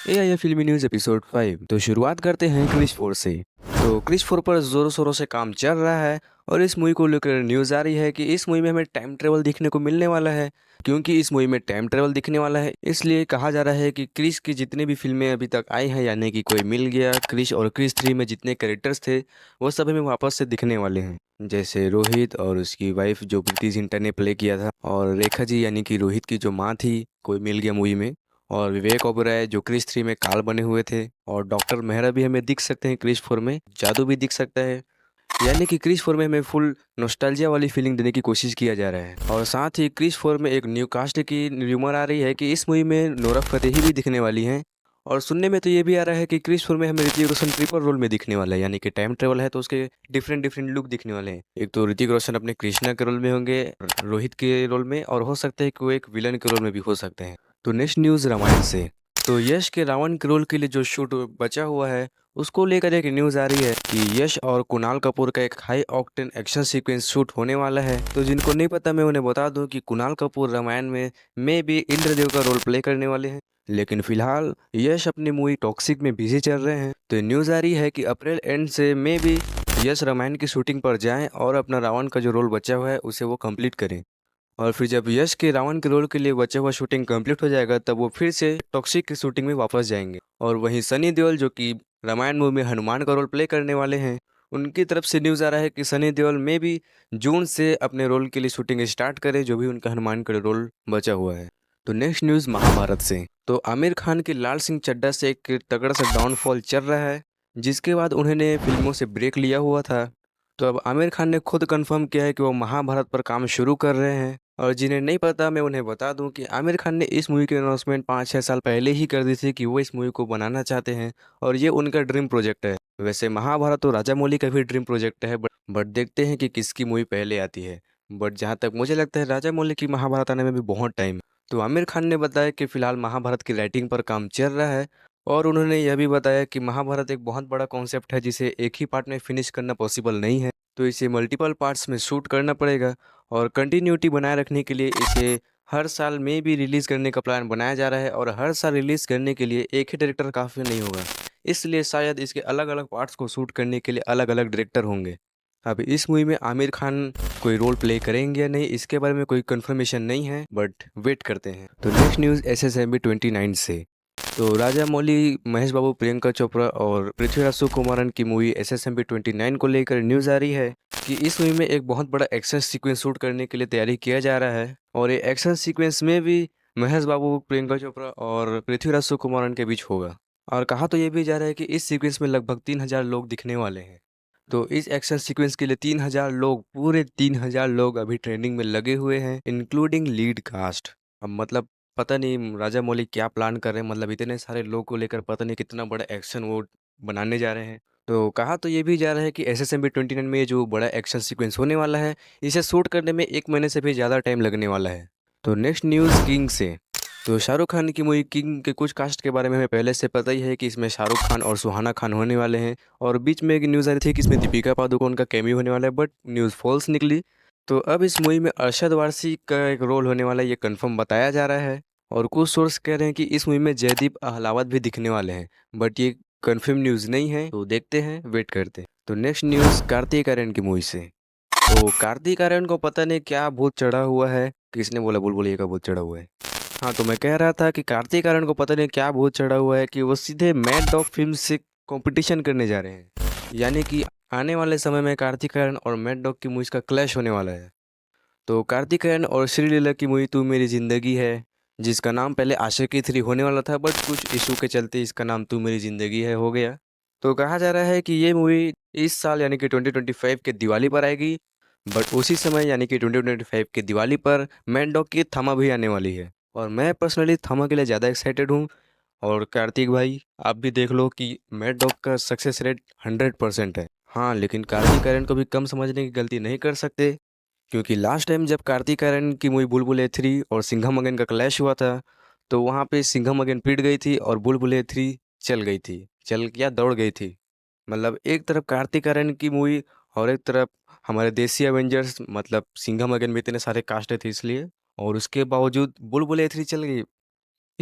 AI फिल्मी news episode 5। तो शुरुआत करते हैं क्रिस 4 से। तो क्रिस 4 पर ज़ोरों शोरों से काम चल रहा है और इस मूवी को लेकर न्यूज़ आ रही है कि इस मूवी में हमें टाइम ट्रेवल दिखने को मिलने वाला है। क्योंकि इस मूवी में टाइम ट्रेवल दिखने वाला है, इसलिए कहा जा रहा है कि क्रिस की जितनी भी फिल्में अभी तक आई हैं, यानी कि कोई मिल गया, क्रिस और क्रिस 3 में जितने कैरेक्टर्स थे वो सब हमें वापस से दिखने वाले हैं। जैसे रोहित और उसकी वाइफ जो प्रीति जिंटा ने प्ले किया था, और रेखा जी यानी कि रोहित की जो माँ थी, कोई मिल गया मूवी में। और विवेक ओबराय जो क्रिस 3 में काल बने हुए थे, और डॉक्टर मेहरा भी हमें दिख सकते हैं क्रिस 4 में, जादू भी दिख सकता है। यानी कि क्रिस 4 में हमें फुल नॉस्टैल्जिया वाली फीलिंग देने की कोशिश किया जा रहा है। और साथ ही क्रिस 4 में एक न्यू कास्ट की र्यूमर आ रही है कि इस मूवी में नोरा फतेही भी दिखने वाली हैं। और सुनने में तो ये भी आ रहा है कि क्रिस 4 में हमें ऋतिक रोशन ट्रिपल रोल में दिखने वाला है, यानी कि टाइम ट्रेवल है तो उसके डिफरेंट डिफरेंट लुक दिखने वाले हैं। एक तो ऋतिक रोशन अपने कृष्णा के रोल में होंगे, रोहित के रोल में, और हो सकता है कि वो एक विलन के रोल में भी हो सकते हैं। तो नेक्स्ट न्यूज़ रामायण से। तो यश के रावण के रोल के लिए जो शूट बचा हुआ है, उसको लेकर एक न्यूज़ आ रही है कि यश और कुणाल कपूर का एक high octane action sequence shoot होने वाला है। तो जिनको नहीं पता, मैं उन्हें बता दूं कि कुणाल कपूर रामायण में भी इंद्रदेव का रोल प्ले करने वाले हैं। लेकिन फिलहाल यश अपनी मूवी टॉक्सिक में बिजी चल रहे हैं। तो न्यूज़ आ रही है कि अप्रैल एंड से मे भी यश रामायण की शूटिंग पर जाएं और अपना रावण का जो रोल बचा हुआ है उसे वो कंप्लीट करें। और फिर जब यश के रावण के रोल के लिए बचा हुआ शूटिंग कंप्लीट हो जाएगा, तब वो फिर से टॉक्सिक की शूटिंग में वापस जाएंगे। और वहीं सनी देओल जो कि रामायण मूवी में हनुमान का रोल प्ले करने वाले हैं, उनकी तरफ से न्यूज़ आ रहा है कि सनी देओल में भी जून से अपने रोल के लिए शूटिंग स्टार्ट करें, जो भी उनका हनुमान का रोल बचा हुआ है। तो नेक्स्ट न्यूज़ महाभारत से। तो आमिर खान की लाल सिंह चड्ढा से एक तगड़ा सा डाउनफॉल चल रहा है, जिसके बाद उन्होंने फिल्मों से ब्रेक लिया हुआ था। तो अब आमिर खान ने खुद कंफर्म किया है कि वो महाभारत पर काम शुरू कर रहे हैं। और जिन्हें नहीं पता, मैं उन्हें बता दूं कि आमिर खान ने इस मूवी की अनाउंसमेंट 5-6 साल पहले ही कर दी थी कि वो इस मूवी को बनाना चाहते हैं, और ये उनका ड्रीम प्रोजेक्ट है। वैसे महाभारत तो राजा मौली का भी ड्रीम प्रोजेक्ट है, बट देखते हैं कि किसकी मूवी पहले आती है। बट जहाँ तक मुझे लगता है, राजा मौली की महाभारत आने में भी बहुत टाइम है। तो आमिर खान ने बताया कि फिलहाल महाभारत की राइटिंग पर काम चल रहा है, और उन्होंने यह भी बताया कि महाभारत एक बहुत बड़ा कॉन्सेप्ट है जिसे एक ही पार्ट में फिनिश करना पॉसिबल नहीं है। तो इसे मल्टीपल पार्ट्स में शूट करना पड़ेगा, और कंटिन्यूटी बनाए रखने के लिए इसे हर साल में भी रिलीज़ करने का प्लान बनाया जा रहा है। और हर साल रिलीज़ करने के लिए एक ही डायरेक्टर काफ़ी नहीं होगा, इसलिए शायद इसके अलग अलग पार्ट्स को शूट करने के लिए अलग अलग डायरेक्टर होंगे। अब इस मूवी में आमिर खान कोई रोल प्ले करेंगे या नहीं, इसके बारे में कोई कंफर्मेशन नहीं है, बट वेट करते हैं। तो नेक्स्ट न्यूज़ SSMB 29 से। तो राजा मौली, महेश बाबू, प्रियंका चोपड़ा और पृथ्वीराज सुकुमारन की मूवी SSMB 29 को लेकर न्यूज़ आ रही है कि इस मूवी में एक बहुत बड़ा एक्शन सीक्वेंस शूट करने के लिए तैयारी किया जा रहा है। और ये एक्शन सीक्वेंस में भी महेश बाबू, प्रियंका चोपड़ा और पृथ्वीराज सुकुमारन के बीच होगा। और कहा तो ये भी जा रहा है कि इस सीक्वेंस में लगभग 3000 लोग दिखने वाले हैं। तो इस एक्शन सीक्वेंस के लिए 3000 लोग, पूरे 3000 लोग अभी ट्रेनिंग में लगे हुए हैं, इंक्लूडिंग लीड कास्ट। अब मतलब पता नहीं राजा मौली क्या प्लान कर रहे हैं, मतलब इतने सारे लोग को लेकर पता नहीं कितना बड़ा एक्शन वो बनाने जा रहे हैं। तो कहा तो ये भी जा रहा है कि SSMB 29 में ये जो बड़ा एक्शन सीक्वेंस होने वाला है, इसे शूट करने में 1 महीने से भी ज़्यादा टाइम लगने वाला है। तो नेक्स्ट न्यूज़ किंग से। तो शाहरुख खान की मूवी किंग के कुछ कास्ट के बारे में हमें पहले से पता ही है कि इसमें शाहरुख खान और सुहाना खान होने वाले हैं। और बीच में एक न्यूज़ आ रही थी कि इसमें दीपिका पादुकोण का कैमियो होने वाला है, बट न्यूज़ फॉल्स निकली। तो अब इस मूवी में अरशद वारसी का एक रोल होने वाला है, ये कंफर्म बताया जा रहा है। और कुछ सोर्स कह रहे हैं कि इस मूवी में जयदीप अहलावत भी दिखने वाले हैं, बट ये कंफर्म न्यूज़ नहीं है, तो देखते हैं, वेट करते हैं। तो नेक्स्ट न्यूज़ कार्तिक आर्यन की मूवी से। तो कार्तिक आर्यन को पता नहीं क्या भूत चढ़ा हुआ है, किसने बोला बुलबुल का भूत चढ़ा हुआ है। हाँ, तो मैं कह रहा था कि कार्तिक आर्यन को पता नहीं क्या भूत चढ़ा हुआ है कि वो सीधे मैड डॉग फिल्म से कंपटीशन करने जा रहे हैं। यानी कि आने वाले समय में कार्तिक आर्यन और मैड डॉग की मूवीज का क्लैश होने वाला है। तो कार्तिक आर्यन और श्रीलीला की मूवी तू मेरी ज़िंदगी है, जिसका नाम पहले आशिकी 3 होने वाला था, बट कुछ इशू के चलते इसका नाम तू मेरी ज़िंदगी है हो गया। तो कहा जा रहा है कि ये मूवी इस साल यानी कि 2025 के दिवाली पर आएगी, बट उसी समय यानी कि 2025 के दिवाली पर मैड डॉग की थमा भी आने वाली है। और मैं पर्सनली थमा के लिए ज़्यादा एक्साइटेड हूँ। और कार्तिक भाई, आप भी देख लो कि मैड डॉग का सक्सेस रेट 100% है। हाँ, लेकिन कार्तिक आर्यन को भी कम समझने की गलती नहीं कर सकते, क्योंकि लास्ट टाइम जब कार्तिक आर्यन की मूवी बुलबुले 3 और सिंघम अगेन का क्लैश हुआ था, तो वहाँ पे सिंघम अगेन पिट गई थी और बुलबुले 3 चल गई थी, चल क्या दौड़ गई थी। मतलब एक तरफ कार्तिक आर्यन की मूवी, और एक तरफ हमारे देसी एवेंजर्स, मतलब सिंघम अगेन में इतने सारे कास्ट थे इसलिए, और उसके बावजूद बुलबुले 3 चल गई।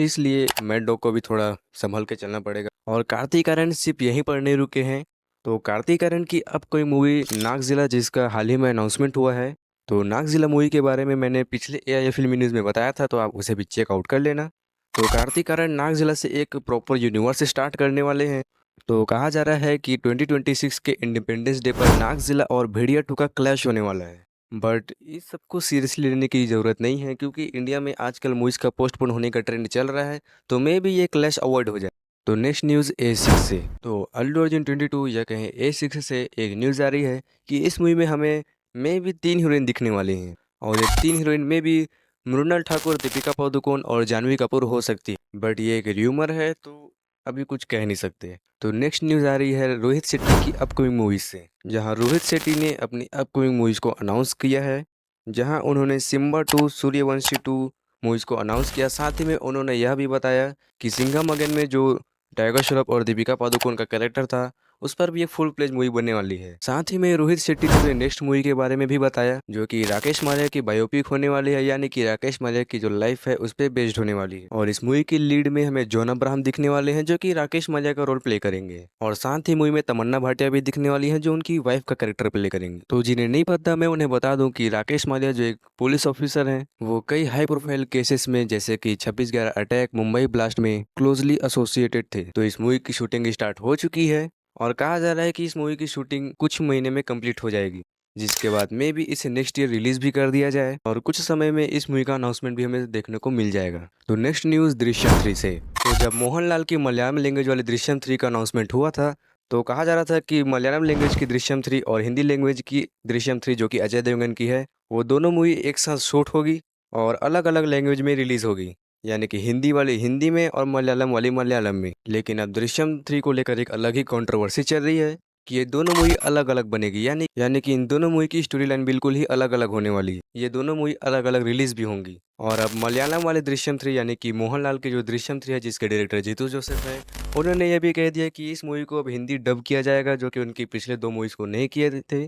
इसलिए मैड डॉग को भी थोड़ा संभल के चलना पड़ेगा। और कार्तिक आर्यन सिर्फ यहीं पर नहीं रुके हैं। तो कार्तिक आर्यन की अब कोई मूवी नागजिला, जिसका हाल ही में अनाउंसमेंट हुआ है। तो नागजिला मूवी के बारे में मैंने पिछले एआई फिल्मी न्यूज़ में बताया था, तो आप उसे भी चेकआउट कर लेना। तो कार्तिक आर्यन नागजिला से एक प्रॉपर यूनिवर्स स्टार्ट करने वाले हैं। तो कहा जा रहा है कि 2026 के इंडिपेंडेंस डे पर नागजिला और भेड़िया 2 का क्लैश होने वाला है। बट इस सबको सीरियसली लेने की ज़रूरत नहीं है, क्योंकि इंडिया में आजकल मूवीज़ का पोस्टपोन होने का ट्रेंड चल रहा है। तो मे भी ये क्लैश अवॉइड हो जाए। तो नेक्स्ट न्यूज़ A6 से। तो अल्लू अर्जुन 22 या कहें A6 से एक न्यूज़ आ रही है कि इस मूवी में हमें मे भी 3 हीरोइन दिखने वाली हैं। और ये 3 हीरोइन में भी मृणाल ठाकुर, दीपिका पादुकोण और जानवी कपूर हो सकती है। बट ये एक र्यूमर है, तो अभी कुछ कह नहीं सकते। तो नेक्स्ट न्यूज़ आ रही है रोहित शेट्टी की अपकमिंग मूवीज़ से, जहां रोहित शेट्टी ने अपनी अपकमिंग मूवीज़ को अनाउंस किया है। जहां उन्होंने सिम्बा 2, सूर्यवंशी 2 मूवीज़ को अनाउंस किया। साथ ही में उन्होंने यह भी बताया कि सिंघम अगेन में जो टाइगर श्रॉफ और दीपिका पादुकोण का कैरेक्टर था, उस पर भी एक फुल प्लेज मूवी बनने वाली है। साथ ही में रोहित शेट्टी ने अपने नेक्स्ट मूवी के बारे में भी बताया, जो कि राकेश माल्या की बायोपिक होने वाली है, यानी कि राकेश माल्या की जो लाइफ है उस पर बेस्ड होने वाली है। और इस मूवी की लीड में हमें जॉन अब्राहम दिखने वाले हैं, जो कि राकेश माल्या का रोल प्ले करेंगे। और साथ ही मूवी में तमन्ना भाटिया भी दिखने वाली है, जो उनकी वाइफ का कैरेक्टर प्ले करेंगे। तो जिन्हें नहीं पता, मैं उन्हें बता दूं कि राकेश माल्या जो एक पुलिस ऑफिसर हैं, वो कई हाई प्रोफाइल केसेस में, जैसे कि 26/11 अटैक, मुंबई ब्लास्ट में क्लोजली एसोसिएटेड थे। तो इस मूवी की शूटिंग स्टार्ट हो चुकी है और कहा जा रहा है कि इस मूवी की शूटिंग कुछ महीने में कंप्लीट हो जाएगी, जिसके बाद में भी इसे नेक्स्ट ईयर रिलीज भी कर दिया जाए और कुछ समय में इस मूवी का अनाउंसमेंट भी हमें देखने को मिल जाएगा। तो नेक्स्ट न्यूज़ दृश्यम 3 से। तो जब मोहनलाल की मलयालम लैंग्वेज वाली दृश्यम 3 का अनाउंसमेंट हुआ था, तो कहा जा रहा था कि मलयालम लैंग्वेज की दृश्यम 3 और हिंदी लैंग्वेज की दृश्यम 3, जो कि अजय देवगन की है, वो दोनों मूवी एक साथ शूट होगी और अलग अलग लैंग्वेज में रिलीज होगी, यानी कि हिंदी वाली हिंदी में और मलयालम वाली मलयालम में। लेकिन अब दृश्यम 3 को लेकर एक अलग ही कंट्रोवर्सी चल रही है कि ये दोनों मूवी अलग अलग बनेगी, यानी कि इन दोनों मूवी की स्टोरी लाइन बिल्कुल ही अलग अलग होने वाली है। ये दोनों मूवी अलग अलग रिलीज भी होंगी। और अब मलयालम वाले दृश्यम 3, यानी कि मोहनलाल की जो दृश्यम 3 है, जिसके डायरेक्टर जीतू जोसेफ है, उन्होंने ये भी कह दिया कि इस मूवी को अब हिंदी डब किया जाएगा, जो कि उनकी पिछले 2 मूवीज को नहीं किए थे।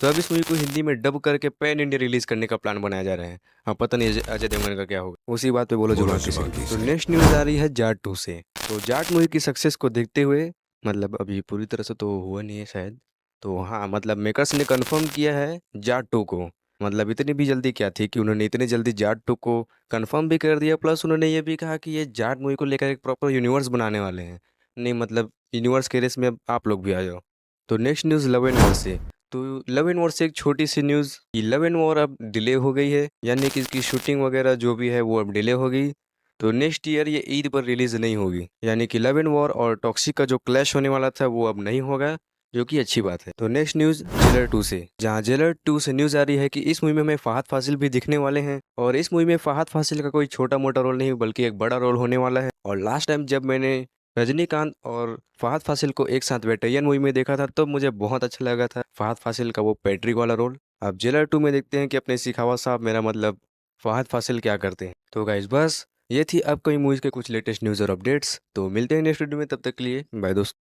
तो अब इस मूवी को हिंदी में डब करके पैन इंडिया रिलीज करने का प्लान बनाया जा रहा है। हाँ, पता नहीं अजय देवगन का क्या होगा। उसी बात पे बोलो जुबान की सर। तो नेक्स्ट न्यूज़ आ रही है जाट 2 से। तो जाट मूवी की सक्सेस को देखते हुए, मतलब अभी पूरी तरह से तो हुआ नहीं है शायद, तो हाँ, मतलब मेकर्स ने कंफर्म किया है जाट 2 को। मतलब इतनी भी जल्दी क्या थी कि उन्होंने इतनी जल्दी जाट 2 को कंफर्म भी कर दिया, प्लस उन्होंने ये भी कहा कि ये जाट मूवी को लेकर एक प्रॉपर यूनिवर्स बनाने वाले हैं। नहीं, मतलब यूनिवर्स के रेस में अब आप लोग भी आ जाओ। तो next news love and war से। तो लव एंड वॉर से एक छोटी सी न्यूज़ कि लव एंड वॉर अब डिले हो गई है, यानी कि इसकी शूटिंग वगैरह जो भी है वो अब डिले हो गई। तो नेक्स्ट ईयर ये ईद पर रिलीज नहीं होगी, यानी कि लव एंड वॉर और टॉक्सिक का जो क्लैश होने वाला था वो अब नहीं होगा, जो कि अच्छी बात है। तो नेक्स्ट न्यूज़ जेलर 2 से, जहां जेलर 2 से न्यूज़ आ रही है कि इस मूवी में हमें फहद फासिल भी दिखने वाले हैं। और इस मूवी में फहद फासिल का कोई छोटा मोटा रोल नहीं, बल्कि एक बड़ा रोल होने वाला है। और लास्ट टाइम जब मैंने रजनीकांत और फहद फासिल को एक साथ वेटेरियन मूवी में देखा था, तो मुझे बहुत अच्छा लगा था फहद फासिल का वो पैट्रिक वाला रोल। अब जेलर 2 में देखते हैं कि अपने सिखावा साहब, मेरा मतलब फहद फासिल, क्या करते हैं। तो गाइज बस ये थी आपको मूवीज़ के कुछ लेटेस्ट न्यूज़ और अपडेट्स। तो मिलते हैं नेक्स्ट वीडियो में, तब तक के लिए बाय दोस्तों।